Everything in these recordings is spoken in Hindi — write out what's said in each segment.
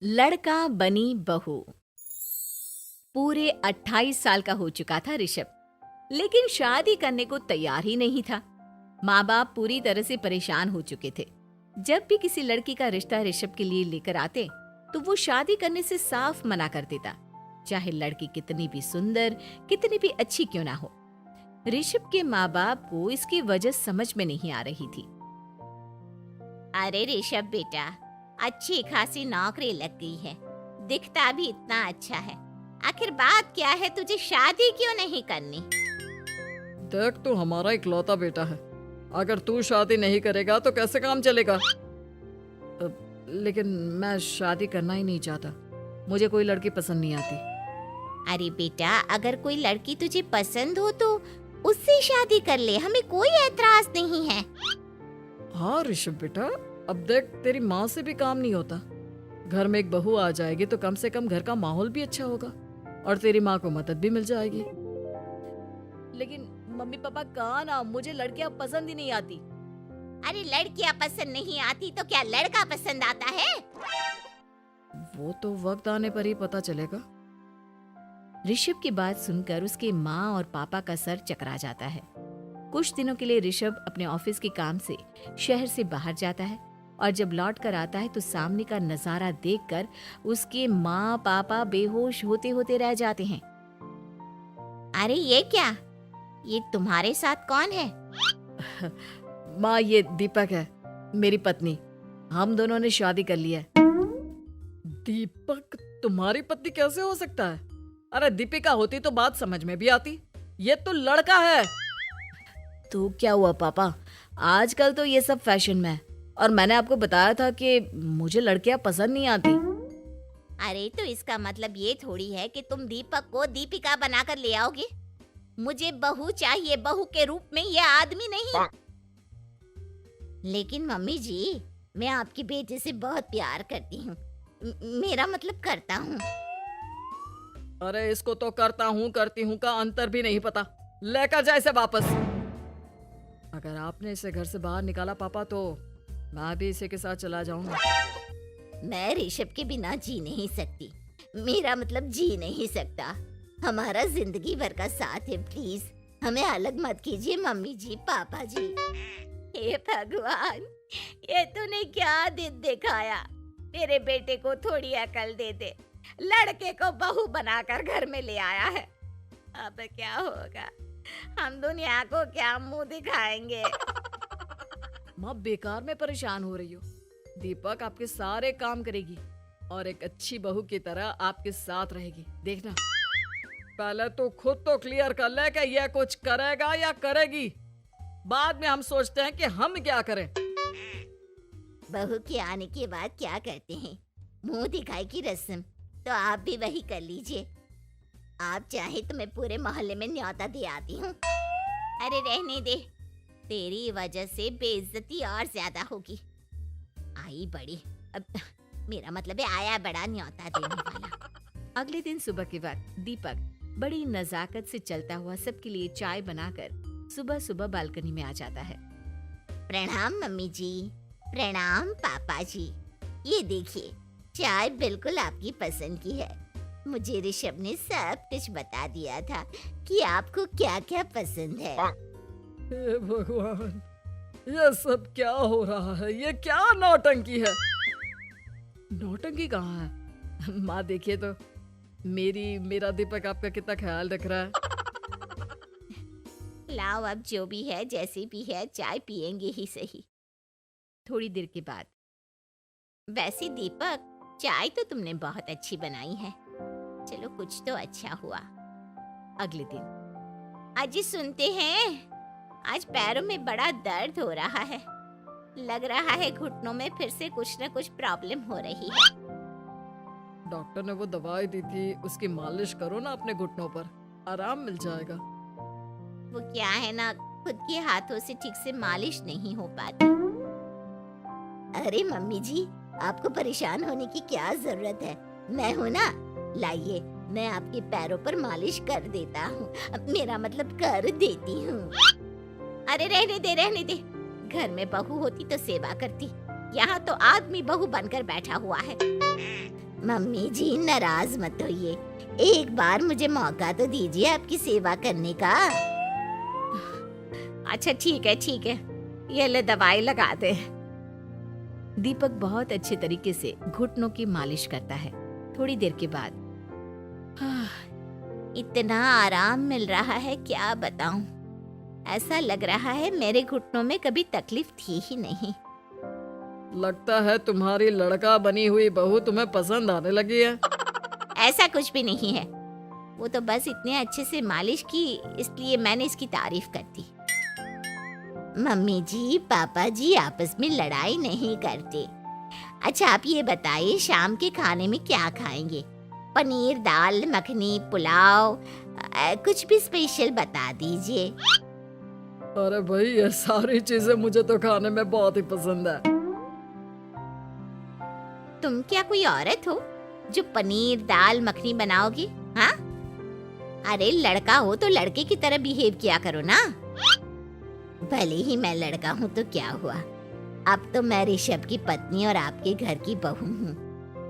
लड़का बनी बहू। पूरे 28 साल का हो चुका था ऋषभ, लेकिन शादी करने को तैयार ही नहीं था। माँ बाप पूरी तरह से परेशान हो चुके थे। जब भी किसी लड़की का रिश्ता ऋषभ के लिए लेकर आते तो वो शादी करने से साफ मना कर देता, चाहे लड़की कितनी भी सुंदर, कितनी भी अच्छी क्यों ना हो। ऋषभ के माँ बाप को इसकी वजह समझ में नहीं आ रही थी। अरे ऋषभ बेटा, अच्छी खासी नौकरी लग गई है, दिखता भी इतना अच्छा है। आखिर बात क्या है, तुझे शादी क्यों नहीं करनी? देख, तू हमारा इकलौता बेटा है। अगर तू शादी नहीं करेगा तो कैसे काम चलेगा? लेकिन मैं शादी करना ही नहीं चाहता। मुझे कोई लड़की पसंद नहीं आती। अरे बेटा, अगर कोई लड़की तुझे पसंद हो तो उससे शादी कर ले, हमें कोई ऐतराज नहीं है। हाँ ऋषभ बेटा, अब देख, तेरी माँ से भी काम नहीं होता। घर में एक बहू आ जाएगी तो कम से कम घर का माहौल भी अच्छा होगा और तेरी माँ को मदद भी मिल जाएगी। लेकिन मम्मी पापा कहाँ ना, मुझे लड़कियां पसंद ही नहीं आती। अरे लड़कियां पसंद नहीं आती तो क्या लड़का पसंद आता है? वो तो वक्त आने पर ही पता चलेगा। ऋषभ की बात सुनकर उसके माँ और पापा का सर चकरा जाता है। कुछ दिनों के लिए ऋषभ अपने ऑफिस के काम से शहर से बाहर जाता है और जब लौट कर आता है तो सामने का नजारा देखकर उसके माँ पापा बेहोश होते होते रह जाते हैं। अरे ये क्या, ये तुम्हारे साथ कौन है? माँ, ये दीपक है, मेरी पत्नी। हम दोनों ने शादी कर ली है। दीपक तुम्हारी पत्नी कैसे हो सकता है? अरे दीपिका होती तो बात समझ में भी आती। ये तो लड़का है। तो क्या हुआ पापा, आजकल तो ये सब फैशन में है और मैंने आपको बताया था कि मुझे लड़कियां पसंद नहीं आती। अरे तो इसका मतलब ये थोड़ी है कि तुम दीपक को दीपिका बनाकर ले आओगे। मुझे बहू चाहिए, बहू के रूप में, ये आदमी नहीं। लेकिन मम्मी जी, मैं आपकी बेटी से बहुत प्यार करती हूँ। मेरा मतलब करता हूँ। अरे इसको तो करता हूँ करती हूँ का अंतर भी नहीं पता। लेकर जाए इसे वापस। अगर आपने इसे घर से बाहर निकाला पापा तो मैं भी इसे के साथ चला जाऊंगा। मैं ऋषभ के बिना जी नहीं सकती। मेरा मतलब जी नहीं सकता। हमारा जिंदगी भर का साथ है, प्लीज हमें अलग मत कीजिए मम्मी जी, पापा जी। हे भगवान, ये तूने क्या दिन दिखाया? तेरे बेटे को थोड़ी अकल दे दे, लड़के को बहू बनाकर घर में ले आया है। अब क्या होगा? हम दुनिया को क्या मुंह दिखाएंगे? माँ, बेकार में परेशान हो रही हो। दीपक आपके सारे काम करेगी और एक अच्छी बहू की तरह आपके साथ रहेगी, देखना। पहले तो खुद तो क्लियर कर ले कि यह कुछ करेगा या करेगी। बाद में हम सोचते हैं कि हम क्या करें। बहू के आने के बाद क्या करते हैं? मुंह दिखाई की रस्म। तो आप भी वही कर लीजिए। आप चाहे तो मैं पूरे मोहल्ले में न्योता दे आती हूँ। अरे रहने दे, तेरी वजह से बेइज्जती और ज्यादा होगी। आई बड़ी, अब मेरा मतलब है आया बड़ा न्योता देने वाला। अगले दिन सुबह के वक्त दीपक बड़ी नजाकत से चलता हुआ सबके लिए चाय बनाकर सुबह सुबह बालकनी में आ जाता है। प्रणाम मम्मी जी, प्रणाम पापा जी। ये देखिए, चाय बिल्कुल आपकी पसंद की है। मुझे ऋषभ ने सब कुछ बता दिया था कि आपको क्या क्या पसंद है। हे भगवान, ये सब क्या हो रहा है? ये क्या नौटंकी है? नौटंकी कहाँ है? माँ देखिए तो, मेरा दीपक आपका कितना ख्याल रख रहा है। लाओ, अब जो भी है, जैसी भी है, चाय पिएंगे ही सही। थोड़ी देर के बाद, वैसे दीपक, चाय तो तुमने बहुत अच्छी बनाई है। चलो, कुछ तो अच्छा हुआ। अगले दिन, अजी सुनते हैं, आज पैरों में बड़ा दर्द हो रहा है। लग रहा है घुटनों में फिर से कुछ न कुछ प्रॉब्लम हो रही है। डॉक्टर ने वो दवाई दी थी, उसकी मालिश करो ना अपने घुटनों पर, आराम मिल जाएगा। वो क्या है ना, खुद के हाथों से ठीक से मालिश नहीं हो पाती। अरे मम्मी जी, आपको परेशान होने की क्या जरूरत है? मैं हूँ ना, लाइए, मैं आपके पैरों पर मालिश कर देता हूँ। मेरा मतलब कर देती हूँ। अरे रहने दे, रहने दे। घर में बहू होती तो सेवा करती, यहाँ तो आदमी बहू बनकर बैठा हुआ है। मम्मी जी नाराज मत होइए, एक बार मुझे मौका तो दीजिए आपकी सेवा करने का। अच्छा ठीक है, ये ले दवाई लगा दे। दीपक बहुत अच्छे तरीके से घुटनों की मालिश करता है। थोड़ी देर के बाद इतना आराम मिल रहा है क्या बताऊं। ऐसा लग रहा है मेरे घुटनों में कभी तकलीफ थी ही नहीं। लगता है तुम्हारी लड़का बनी हुई बहू तुम्हें पसंद आने लगी है। ऐसा कुछ भी नहीं है, वो तो बस इतने अच्छे से मालिश की इसलिए मैंने इसकी तारीफ कर दी। मम्मी जी पापा जी आपस में लड़ाई नहीं करते। अच्छा आप ये बताइए शाम के खाने में क्या खाएंगे? पनीर, दाल मखनी, पुलाव, कुछ भी स्पेशल बता दीजिए। अरे भाई ये सारी चीजें मुझे तो खाने में बहुत ही पसंद है। तुम क्या कोई औरत हो जो पनीर दाल मखनी बनाओगी? हाँ, अरे लड़का हो तो लड़के की तरह बिहेव किया करो ना। भले ही मैं लड़का हूँ तो क्या हुआ, अब तो मैं ऋषभ की पत्नी और आपके घर की बहू हूँ,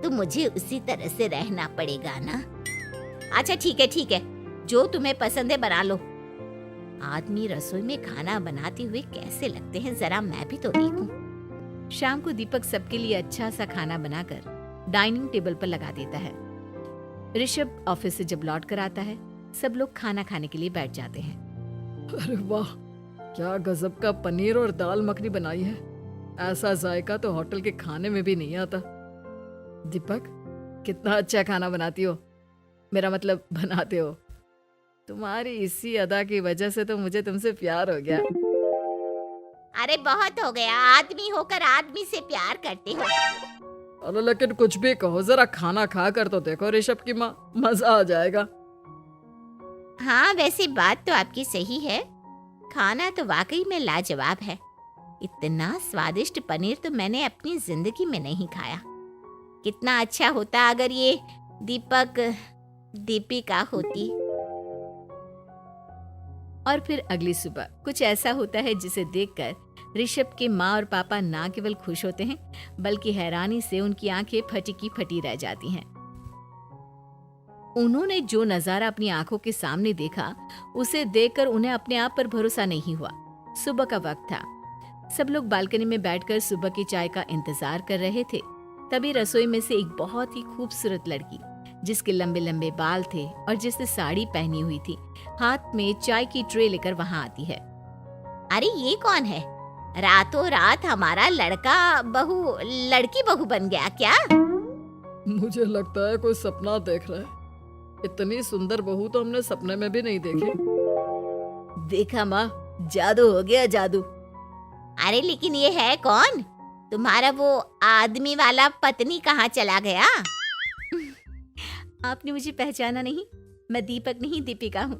तो मुझे उसी तरह से रहना पड़ेगा ना। अच्छा ठीक है, जो तुम्हें पसंद है बना लो। आदमी रसोई में खाना बनाते हुए कैसे लगते हैं, जरा मैं भी तो देखूं। शाम को दीपक सबके लिए अच्छा सा खाना बनाकर डाइनिंग टेबल पर लगा देता है। ऋषभ ऑफिस से जब लौट कर आता है, सब लोग खाना खाने के लिए बैठ जाते हैं। अरे वाह, क्या गजब का पनीर और दाल मखनी बनाई है। ऐसा जायका तो होटल के खाने में भी नहीं आता। दीपक, कितना अच्छा खाना बनाती हो, मेरा मतलब बनाते हो। तुम्हारी इसी अदा की वजह से तो मुझे तुमसे प्यार हो गया। अरे बहुत हो गया, आदमी होकर आदमी से प्यार करते हो। अरे लेकिन कुछ भी कहो, जरा खाना खा कर तो देखो ऋषभ की माँ, मजा आ जाएगा। हाँ वैसे बात तो आपकी सही है, खाना तो वाकई में लाजवाब है। इतना स्वादिष्ट पनीर तो मैंने अपनी जिंदगी में नहीं खाया। कितना अच्छा होता अगर ये दीपिका होती। और फिर अगली सुबह कुछ ऐसा होता है जिसे देखकर ऋषभ के माँ और पापा ना केवल खुश होते हैं बल्कि हैरानी से उनकी आंखें फटी की फटी रह जाती हैं। उन्होंने जो नजारा अपनी आंखों के सामने देखा उसे देखकर उन्हें अपने आप पर भरोसा नहीं हुआ। सुबह का वक्त था, सब लोग बालकनी में बैठकर सुबह की चाय का इंतजार कर रहे थे। तभी रसोई में से एक बहुत ही खूबसूरत लड़की, जिसके लंबे लंबे बाल थे और जिसने साड़ी पहनी हुई थी, हाथ में चाय की ट्रे लेकर वहां आती है। अरे ये कौन है? रातों रात हमारा लड़की बहू बन गया क्या? मुझे लगता है कोई सपना देख रहा है। इतनी सुंदर बहू तो हमने सपने में भी नहीं देखी। देखा माँ, जादू हो गया, जादू। अरे लेकिन ये है कौन? तुम्हारा वो आदमी वाला पत्नी कहाँ चला गया? आपने मुझे पहचाना नहीं? मैं दीपक नहीं, दीपिका हूँ।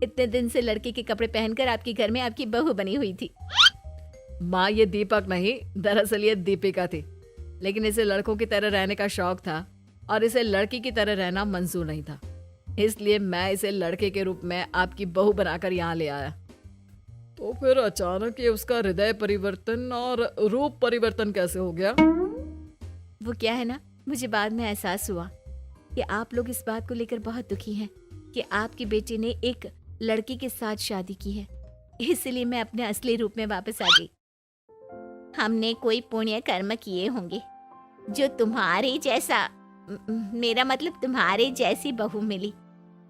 इतने दिन से लड़के के कपड़े पहनकर आपके घर में आपकी बहू बनी हुई थी। माँ ये दीपक नहीं, दरअसल ये दीपिका थी, लेकिन इसे लड़कों की तरह रहने का शौक था और इसे लड़की की तरह रहना मंजूर नहीं था, इसलिए मैं इसे लड़के के रूप में आपकी बहू बनाकर यहाँ ले आया। तो फिर अचानक ये उसका हृदय परिवर्तन और रूप परिवर्तन कैसे हो गया? वो क्या है ना, मुझे बाद में एहसास हुआ कि आप लोग इस बात को लेकर बहुत दुखी हैं कि आपकी बेटी ने एक लड़की के साथ शादी की है, इसलिए मैं अपने असली रूप में वापस आ गई। हमने कोई पुण्य कर्म किए होंगे जो तुम्हारे जैसा, मेरा मतलब तुम्हारे जैसी बहू मिली,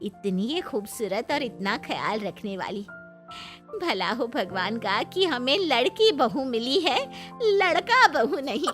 इतनी खूबसूरत और इतना ख्याल रखने वाली। भला हो भगवान का कि हमें लड़की बहू मिली है, लड़का बहू नहीं।